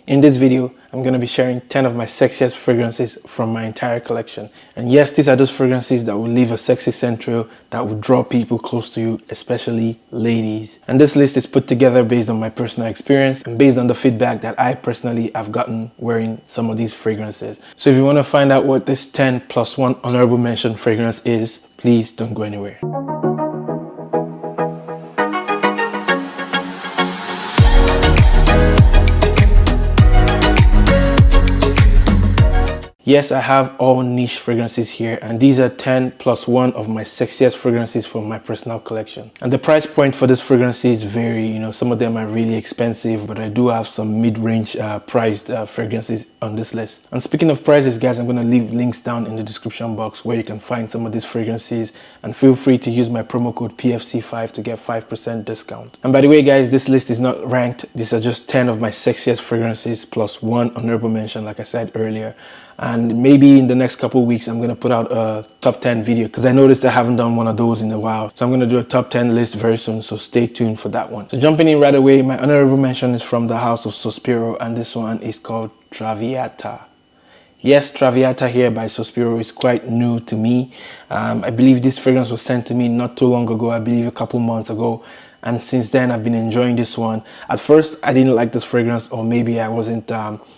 In this video, I'm going to be sharing 10 of my sexiest fragrances from my entire collection. And yes, these are those fragrances that will leave a sexy scent trail that will draw people close to you, especially ladies. And this list is put together based on my personal experience and based on the feedback that I personally have gotten wearing some of these fragrances. So if you want to find out what this 10 plus 1 honorable mention fragrance is, please don't go anywhere. Yes, I have all niche fragrances here, and these are 10 plus 1 of my sexiest fragrances from my personal collection. And the price point for these fragrances vary, some of them are really expensive, but I do have some mid-range priced fragrances on this list. And speaking of prices, guys, I'm going to leave links down in the description box where you can find some of these fragrances, and feel free to use my promo code PFC5 to get 5% discount. And by the way, guys, this list is not ranked. These are just 10 of my sexiest fragrances plus 1 honorable mention, like I said earlier. And maybe in the next couple of weeks, I'm going to put out a top 10 video because I noticed I haven't done one of those in a while. So I'm going to do a top 10 list very soon. So stay tuned for that one. So jumping in right away, my honorable mention is from the house of Sospiro, and this one is called Traviata. Yes, Traviata here by Sospiro is quite new to me. I believe this fragrance was sent to me not too long ago, I believe a couple months ago. And since then, I've been enjoying this one. At first, I didn't like this fragrance, or maybe I wasn't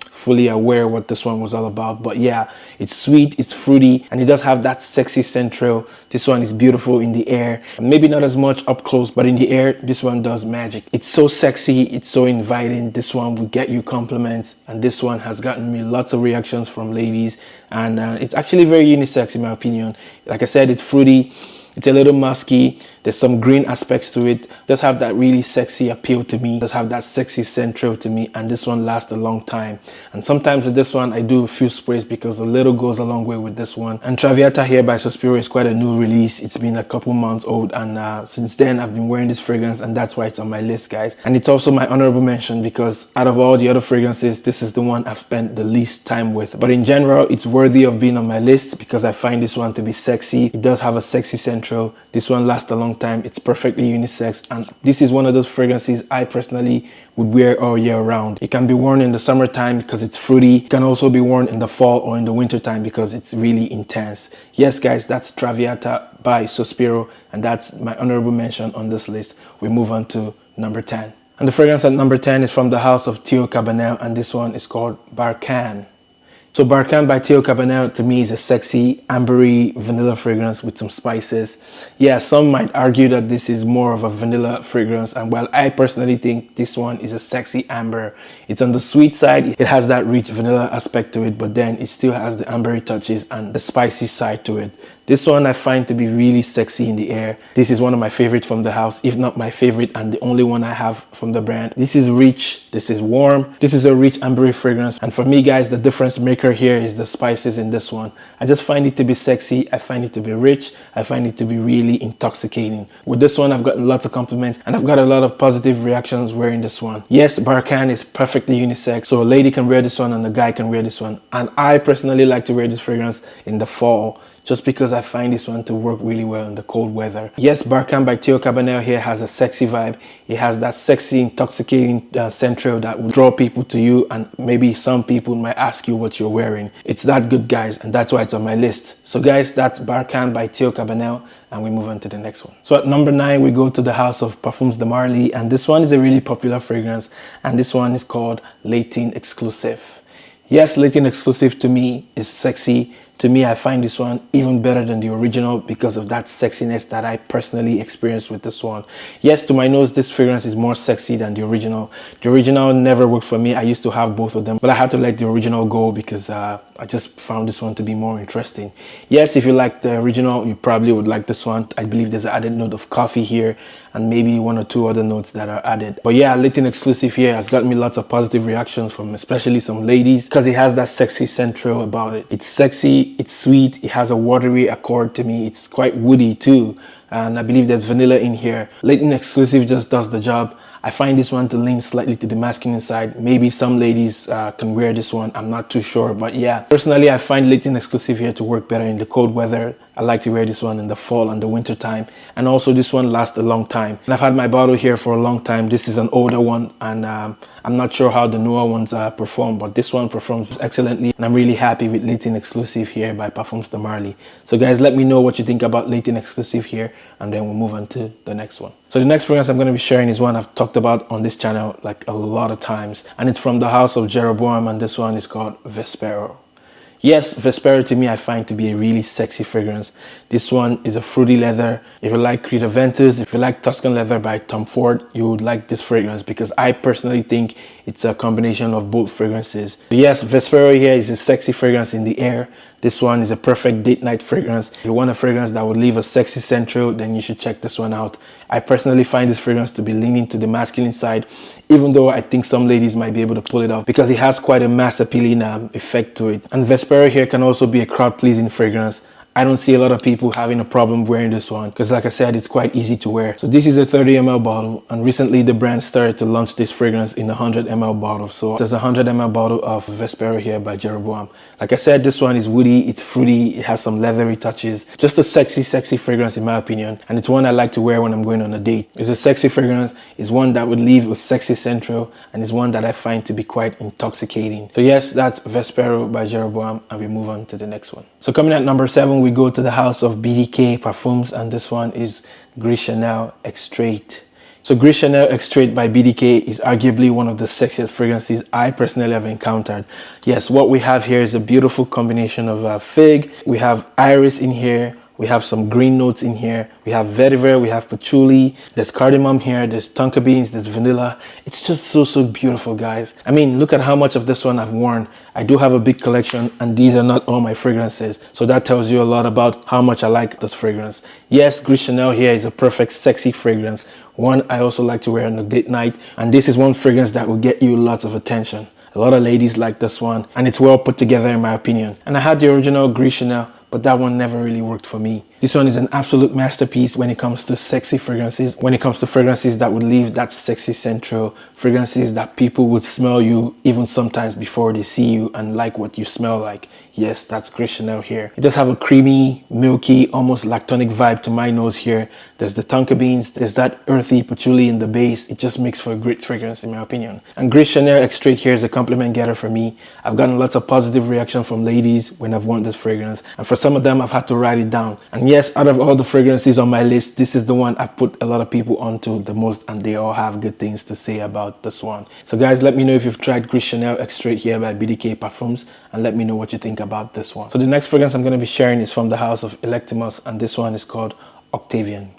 fully aware what this one was all about. But yeah, it's sweet, it's fruity, and it does have that sexy scent trail. This one is beautiful in the air. Maybe not as much up close, but in the air, this one does magic. It's so sexy, it's so inviting. This one will get you compliments, and this one has gotten me lots of reactions from ladies. And it's actually very unisex in my opinion. Like I said, it's fruity. It's a little musky. There's some green aspects to it. Does have that really sexy appeal to me. Does have that sexy scent trail to me. And this one lasts a long time. And sometimes with this one, I do a few sprays because a little goes a long way with this one. And Traviata here by Sospiro is quite a new release. It's been a couple months old. And since then, I've been wearing this fragrance. And that's why it's on my list, guys. And it's also my honorable mention because out of all the other fragrances, this is the one I've spent the least time with. But in general, it's worthy of being on my list because I find this one to be sexy. It does have a sexy scent trail. This one lasts a long time. It's perfectly unisex, and this is one of those fragrances I personally would wear all year round. It can be worn in the summertime because it's fruity. It can also be worn in the fall or in the winter time because it's really intense. Yes, guys, that's Traviata by Sospiro, and that's my honorable mention on this list. We move on to number 10. And the fragrance at number 10 is from the house of Theo Cabanel, and this one is called Barkan. So Barkan by Theo Cabanel to me is a sexy ambery vanilla fragrance with some spices. Yeah, some might argue that this is more of a vanilla fragrance, and while I personally think this one is a sexy amber. It's on the sweet side. It has that rich vanilla aspect to it, but then it still has the ambery touches and the spicy side to it. This one I find to be really sexy in the air. This is one of my favorites from the house, if not my favorite, and the only one I have from the brand. This is rich, this is warm, this is a rich ambery fragrance. And for me, guys, the difference maker here is the spices in this one. I just find it to be sexy, I find it to be rich, I find it to be really intoxicating. With this one, I've gotten lots of compliments and I've got a lot of positive reactions wearing this one. Yes, Barkan is perfectly unisex, so a lady can wear this one and a guy can wear this one. And I personally like to wear this fragrance in the fall, just because I find this one to work really well in the cold weather. Yes, Barkan by Theo Cabanel here has a sexy vibe. It has that sexy, intoxicating scent trail that will draw people to you, and maybe some people might ask you what you're wearing. It's that good, guys, and that's why it's on my list. So guys, that's Barkan by Theo Cabanel, and we move on to the next one. So at number 9, we go to the house of Perfumes de Marly, and this one is a really popular fragrance, and this one is called Latin Exclusive. Yes, Latin Exclusive to me is sexy. To me, I find this one even better than the original because of that sexiness that I personally experienced with this one. Yes, to my nose, this fragrance is more sexy than the original. The original never worked for me. I used to have both of them, but I had to let the original go because I just found this one to be more interesting. Yes, if you like the original, you probably would like this one. I believe there's an added note of coffee here and maybe 1 or 2 other notes that are added. But yeah, Latin Exclusive here has gotten me lots of positive reactions from especially some ladies because it has that sexy scent trail about it. It's sexy, it's sweet, it has a watery accord to me. It's quite woody too, and I believe there's vanilla in here. Latin Exclusive just does the job. I find this one to lean slightly to the masculine side. Maybe some ladies can wear this one, I'm not too sure, but yeah, personally I find Latin Exclusive here to work better in the cold weather. I like to wear this one in the fall and the winter time. And also this one lasts a long time. And I've had my bottle here for a long time. This is an older one, and I'm not sure how the newer ones perform, but this one performs excellently. And I'm really happy with Latin Exclusive here by Perfumes de Marly. So guys, let me know what you think about Latin Exclusive here, and then we'll move on to the next one. So the next fragrance I'm going to be sharing is one I've talked about on this channel like a lot of times, and it's from the house of Jeroboam, and this one is called Vespero. Yes, Vespero to me I find to be a really sexy fragrance. This one is a fruity leather. If you like Creed Aventus, if you like Tuscan Leather by Tom Ford, you would like this fragrance because I personally think it's a combination of both fragrances. But yes, Vespero here is a sexy fragrance in the air. This one is a perfect date night fragrance. If you want a fragrance that would leave a sexy central, then you should check this one out. I personally find this fragrance to be leaning to the masculine side, even though I think some ladies might be able to pull it off because it has quite a mass appealing effect to it. And Vespero here can also be a crowd pleasing fragrance. I don't see a lot of people having a problem wearing this one because like I said, it's quite easy to wear. So this is a 30 ml bottle, and recently the brand started to launch this fragrance in a 100 ml bottle. So there's a 100 ml bottle of Vespero here by Jeroboam. Like I said, this one is woody, it's fruity, it has some leathery touches. Just a sexy fragrance in my opinion, and it's one I like to wear when I'm going on a date. It's a sexy fragrance, it's one that would leave a sexy central, and it's one that I find to be quite intoxicating. So yes, that's Vespero by Jeroboam, and we move on to the next one. So coming at number 7, we go to the house of BDK Perfumes, and this one is Gris Chanel Extrait. So Gris Chanel Extrait by BDK is arguably one of the sexiest fragrances I personally have encountered. Yes, what we have here is a beautiful combination of fig. We have iris in here. We have some green notes in here. We have vetiver, we have patchouli, there's cardamom here, there's tonka beans, there's vanilla. It's just so beautiful, guys. I mean, look at how much of this one I've worn. I do have a big collection, and these are not all my fragrances. So that tells you a lot about how much I like this fragrance. Yes, Gris Chanel here is a perfect sexy fragrance. One I also like to wear on a date night. And this is one fragrance that will get you lots of attention. A lot of ladies like this one, and it's well put together in my opinion. And I had the original Gris Chanel, but that one never really worked for me. This one is an absolute masterpiece when it comes to sexy fragrances, when it comes to fragrances that would leave that sexy central, fragrances that people would smell you even sometimes before they see you and like what you smell like. Yes, that's Gris Chanel here. It does have a creamy, milky, almost lactonic vibe to my nose here. There's the tonka beans, there's that earthy patchouli in the base. It just makes for a great fragrance in my opinion. And Gris Chanel Extrait here is a compliment getter for me. I've gotten lots of positive reaction from ladies when I've worn this fragrance, and for some of them I've had to write it down. And yes, out of all the fragrances on my list, this is the one I put a lot of people onto the most, and they all have good things to say about this one. So guys, let me know if you've tried Gris Chanel Extrait here by BDK Perfumes, and let me know what you think about this one. So the next fragrance I'm going to be sharing is from the house of Electimus, and this one is called Octavian.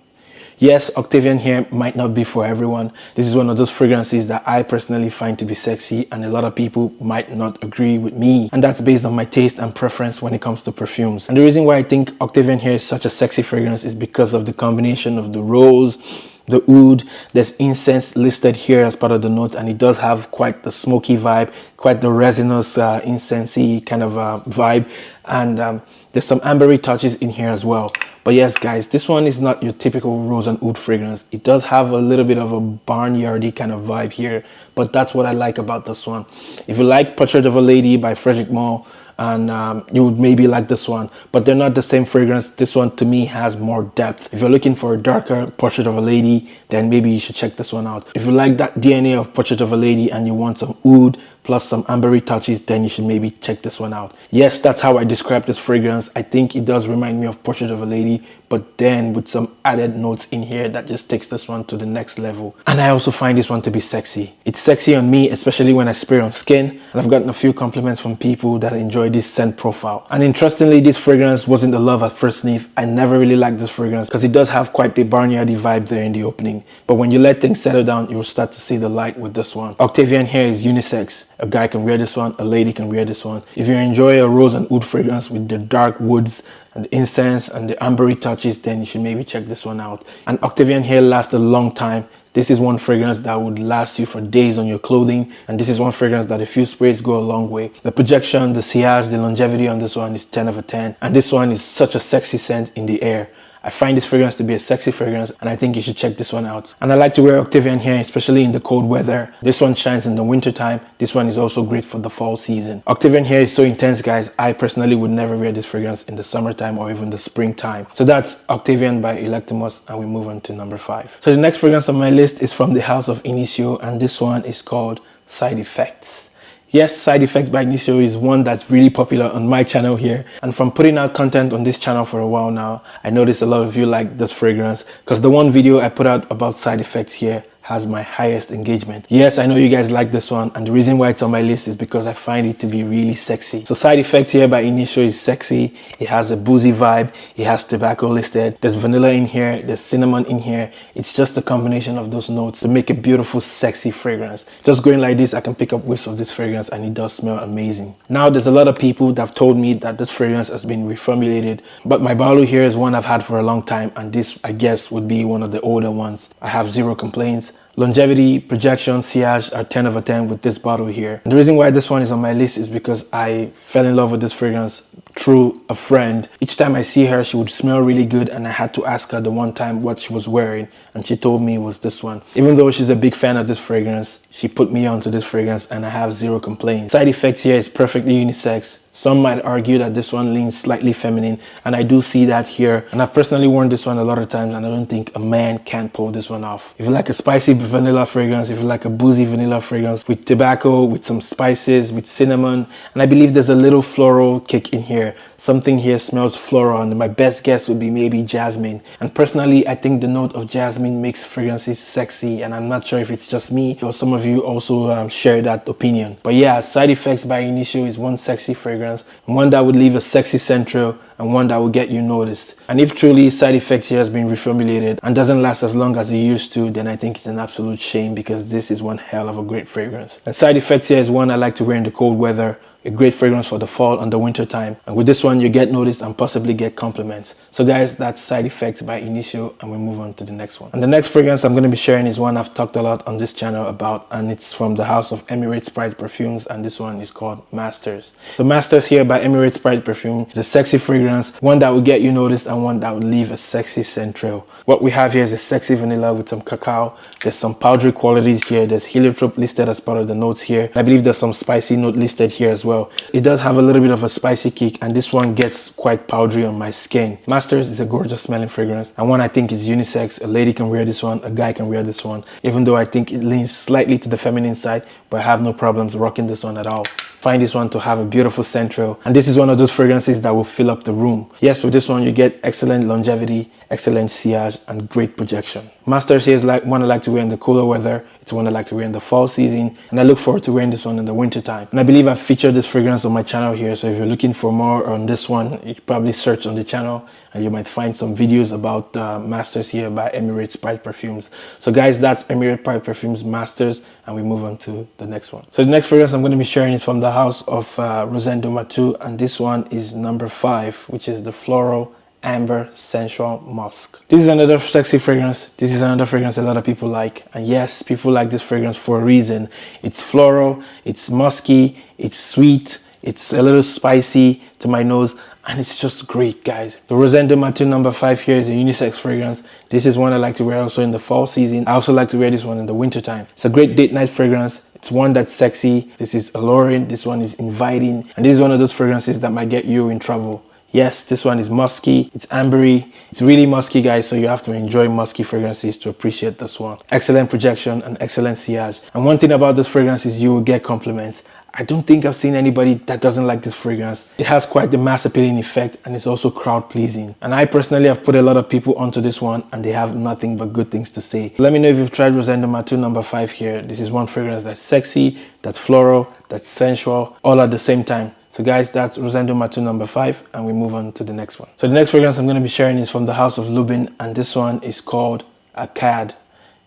Yes, Octavian here might not be for everyone. This is one of those fragrances that I personally find to be sexy, and a lot of people might not agree with me. And that's based on my taste and preference when it comes to perfumes. And the reason why I think Octavian here is such a sexy fragrance is because of the combination of the rose, the oud. There's incense listed here as part of the note, and it does have quite the smoky vibe, quite the resinous incensey kind of vibe, and there's some ambery touches in here as well. But yes, guys, this one is not your typical rose and oud fragrance. It does have a little bit of a barnyardy kind of vibe here, but that's what I like about this one. If you like Portrait of a Lady by Frederic Malle, and you would maybe like this one, but they're not the same fragrance. This one to me has more depth. If you're looking for a darker Portrait of a Lady, then maybe you should check this one out. If you like that DNA of Portrait of a Lady and you want some oud plus some ambery touches, then you should maybe check this one out. Yes, that's how I describe this fragrance. I think it does remind me of Portrait of a Lady, but then with some added notes in here that just takes this one to the next level. And I also find this one to be sexy. It's sexy on me, especially when I spray on skin, and I've gotten a few compliments from people that enjoy this scent profile. And interestingly, this fragrance wasn't a love at first sniff. I never really liked this fragrance because it does have quite the barnyardy vibe there in the opening, but when you let things settle down, you'll start to see the light with this one. Octavian here is unisex. A guy can wear this one, a lady can wear this one. If you enjoy a rose and oud fragrance with the dark woods and the incense and the ambery touches, then you should maybe check this one out. And Octavian here lasts a long time. This is one fragrance that would last you for days on your clothing, and this is one fragrance that a few sprays go a long way. The projection, the sillage, the longevity on this one is 10 over 10, and this one is such a sexy scent in the air. I find this fragrance to be a sexy fragrance, and I think you should check this one out. And I like to wear Octavian here, especially in the cold weather. This one shines in the winter time. This one is also great for the fall season. Octavian here is so intense, guys. I personally would never wear this fragrance in the summertime or even the springtime. So that's Octavian by Electimos, and we move on to number 5. So the next fragrance on my list is from the house of Initio, and this one is called Side Effects. Yes, Side Effects by Initio is one that's really popular on my channel here. And from putting out content on this channel for a while now, I noticed a lot of you like this fragrance because the one video I put out about Side Effects here has my highest engagement. Yes, I know you guys like this one, and the reason why it's on my list is because I find it to be really sexy. So Side Effects here by Initio is sexy. It has a boozy vibe. It has tobacco listed. There's vanilla in here. There's cinnamon in here. It's just a combination of those notes to make a beautiful, sexy fragrance. Just going like this, I can pick up whiffs of this fragrance, and it does smell amazing. Now, there's a lot of people that have told me that this fragrance has been reformulated, but my bottle here is one I've had for a long time, and this, I guess, would be one of the older ones. I have zero complaints. Longevity, projection, sillage are 10 over 10 with this bottle here. And the reason why this one is on my list is because I fell in love with this fragrance through a friend. Each time I see her, she would smell really good, and I had to ask her the one time what she was wearing, and she told me it was this one. Even though she's a big fan of this fragrance, she put me onto this fragrance, and I have zero complaints. Side Effects here is perfectly unisex. Some might argue that this one leans slightly feminine, and I do see that here. And I've personally worn this one a lot of times, and I don't think a man can pull this one off. If you like a spicy vanilla fragrance, if you like a boozy vanilla fragrance with tobacco, with some spices, with cinnamon, and I believe there's a little floral kick in here. Something here smells floral, and my best guess would be maybe jasmine. And personally, I think the note of jasmine makes fragrances sexy, and I'm not sure if it's just me or some of you also share that opinion. But yeah, Side Effects by Initio is one sexy fragrance, and one that would leave a sexy central, and one that will get you noticed. And if truly Side Effects here has been reformulated and doesn't last as long as it used to, then I think it's an absolute shame, because this is one hell of a great fragrance. And Side Effects here is one I like to wear in the cold weather. A great fragrance for the fall and the winter time. And with this one, you get noticed and possibly get compliments. So guys, that's Side Effects by Initio, and we move on to the next one. And the next fragrance I'm going to be sharing is one I've talked a lot on this channel about, and it's from the house of Emirates Pride Perfumes, and this one is called Masters. So Masters here by Emirates Pride Perfume is a sexy fragrance, one that will get you noticed and one that will leave a sexy scent trail. What we have here is a sexy vanilla with some cacao. There's some powdery qualities here. There's heliotrope listed as part of the notes here. I believe there's some spicy note listed here as well. It does have a little bit of a spicy kick, and this one gets quite powdery on my skin. Masters is a gorgeous smelling fragrance, and one I think is unisex. A lady can wear this one, a guy can wear this one, even though I think it leans slightly to the feminine side, but I have no problems rocking this one at all. Find this one to have a beautiful central, and this is one of those fragrances that will fill up the room. Yes, with this one you get excellent longevity, excellent sillage, and great projection. Masters here is like one I like to wear in the cooler weather. It's one I like to wear in the fall season, and I look forward to wearing this one in the winter time. And I believe I've featured this fragrance on my channel here, so if you're looking for more on this one, you can probably search on the channel and you might find some videos about Masters here by Emirates Pride Perfumes. So guys, that's Emirates Pride Perfumes Masters, and we move on to the next one. So the next fragrance I'm going to be sharing is from the house of Rosendo Matu, and this one is number 5, which is the Floral Amber Sensual Musk. This is another sexy fragrance. This is another fragrance a lot of people like, and yes, people like this fragrance for a reason. It's floral, it's musky, it's sweet, it's a little spicy to my nose, and it's just great, guys. The Rosendo Matu number 5 here is a unisex fragrance. This is one I like to wear also in the fall season. I also like to wear this one in the winter time. It's a great date night fragrance. It's one that's sexy. This is alluring. This one is inviting, and this is one of those fragrances that might get you in trouble. Yes, this one is musky, it's ambery, it's really musky, guys, so you have to enjoy musky fragrances to appreciate this one. Excellent projection and excellent sillage. And one thing about this fragrance is you will get compliments. I don't think I've seen anybody that doesn't like this fragrance. It has quite the mass appealing effect, and it's also crowd pleasing. And I personally have put a lot of people onto this one, and they have nothing but good things to say. Let me know if you've tried Rosendo Matu number 5 here. This is one fragrance that's sexy, that's floral, that's sensual, all at the same time. So guys, that's Rosendo Matu number 5, and we move on to the next one. So the next fragrance I'm going to be sharing is from the house of Lubin, and this one is called Akkad.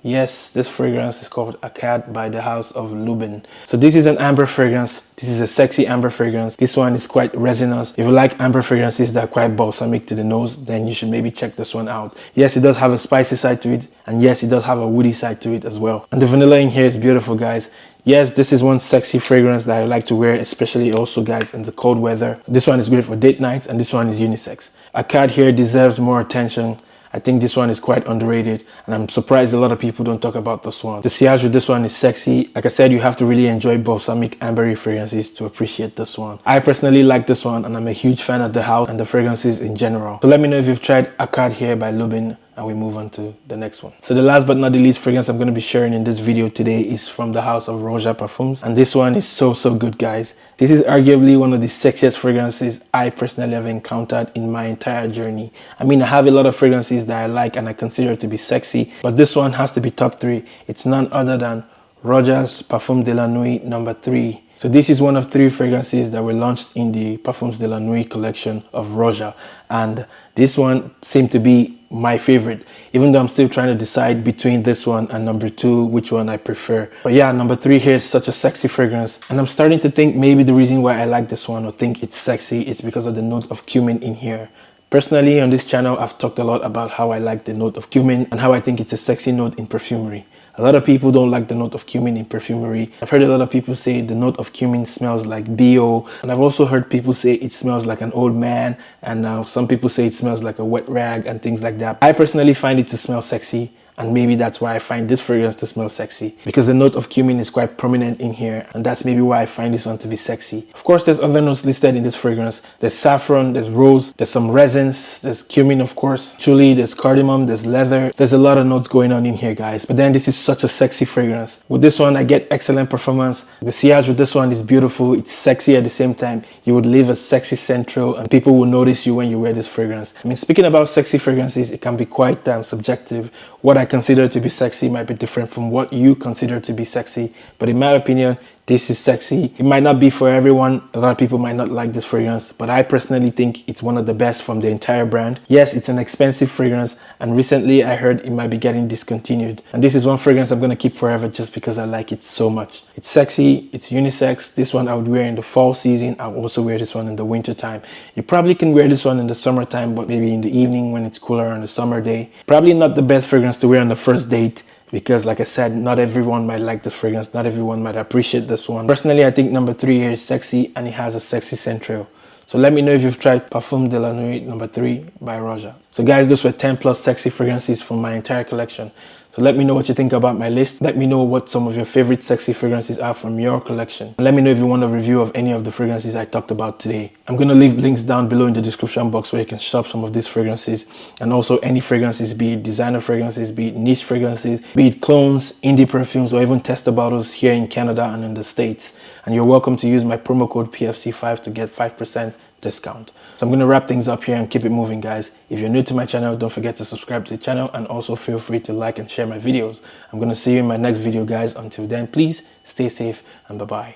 Yes, this fragrance is called Akkad by the house of Lubin. So this is an amber fragrance. This is a sexy amber fragrance. This one is quite resinous. If you like amber fragrances that are quite balsamic to the nose, then you should maybe check this one out. Yes, it does have a spicy side to it, and yes, it does have a woody side to it as well. And the vanilla in here is beautiful, guys. Yes, this is one sexy fragrance that I like to wear, especially also guys in the cold weather. This one is great for date nights and this one is unisex. A card here deserves more attention. I think this one is quite underrated and I'm surprised a lot of people don't talk about this one. The sillage with this one is sexy. Like I said, you have to really enjoy balsamic ambery fragrances to appreciate this one. I personally like this one and I'm a huge fan of the house and the fragrances in general. So let me know if you've tried A Card here by Lubin, and we move on to the next one. So the last but not the least fragrance I'm going to be sharing in this video today is from the house of Roja Perfumes, and this one is so good guys. This is arguably one of the sexiest fragrances I personally have encountered in my entire journey. I mean, I have a lot of fragrances that I like and I consider to be sexy, but this one has to be top 3. It's none other than Roja's Parfum de la Nuit number 3. So this is one of 3 fragrances that were launched in the Parfums de la Nuit collection of Roja, and this one seemed to be my favorite, even though I'm still trying to decide between this one and number 2 which one I prefer. But yeah, number 3 here is such a sexy fragrance, and I'm starting to think maybe the reason why I like this one or think it's sexy is because of the note of cumin in here. Personally, on this channel, I've talked a lot about how I like the note of cumin and how I think it's a sexy note in perfumery. A lot of people don't like the note of cumin in perfumery. I've heard a lot of people say the note of cumin smells like BO, and I've also heard people say it smells like an old man, and now some people say it smells like a wet rag and things like that. I personally find it to smell sexy, and maybe that's why I find this fragrance to smell sexy, because the note of cumin is quite prominent in here, and that's maybe why I find this one to be sexy. Of course, there's other notes listed in this fragrance. There's saffron, there's rose, there's some resins, there's cumin of course, patchouli, there's cardamom, there's leather. There's a lot of notes going on in here guys, but then this is such a sexy fragrance. With this one I get excellent performance. The sillage with this one is beautiful, it's sexy at the same time. You would leave a sexy central and people will notice you when you wear this fragrance. I mean, speaking about sexy fragrances, it can be quite subjective. What I consider to be sexy might be different from what you consider to be sexy, but in my opinion, this is sexy. It might not be for everyone. A lot of people might not like this fragrance, but I personally think it's one of the best from the entire brand. Yes, it's an expensive fragrance, and recently I heard it might be getting discontinued. And this is one fragrance I'm going to keep forever just because I like it so much. It's sexy, it's unisex. This one I would wear in the fall season. I'll also wear this one in the winter time. You probably can wear this one in the summertime, but maybe in the evening when it's cooler on a summer day. Probably not the best fragrance to wear on the first date, because like I said, not everyone might like this fragrance, not everyone might appreciate this one. Personally, I think number 3 here is sexy and it has a sexy central. So let me know if you've tried Parfum de la Nuit number 3 by Roja. So guys, those were 10 plus sexy fragrances from my entire collection. So let me know what you think about my list. Let me know what some of your favorite sexy fragrances are from your collection. And let me know if you want a review of any of the fragrances I talked about today. I'm going to leave links down below in the description box where you can shop some of these fragrances, and also any fragrances, be it designer fragrances, be it niche fragrances, be it clones, indie perfumes, or even tester bottles here in Canada and in the States. And you're welcome to use my promo code PFC5 to get 5% discount. So I'm going to wrap things up here and keep it moving guys. If you're new to my channel, don't forget to subscribe to the channel, and also feel free to like and share my videos. I'm going to see you in my next video guys. Until then, please stay safe and bye-bye.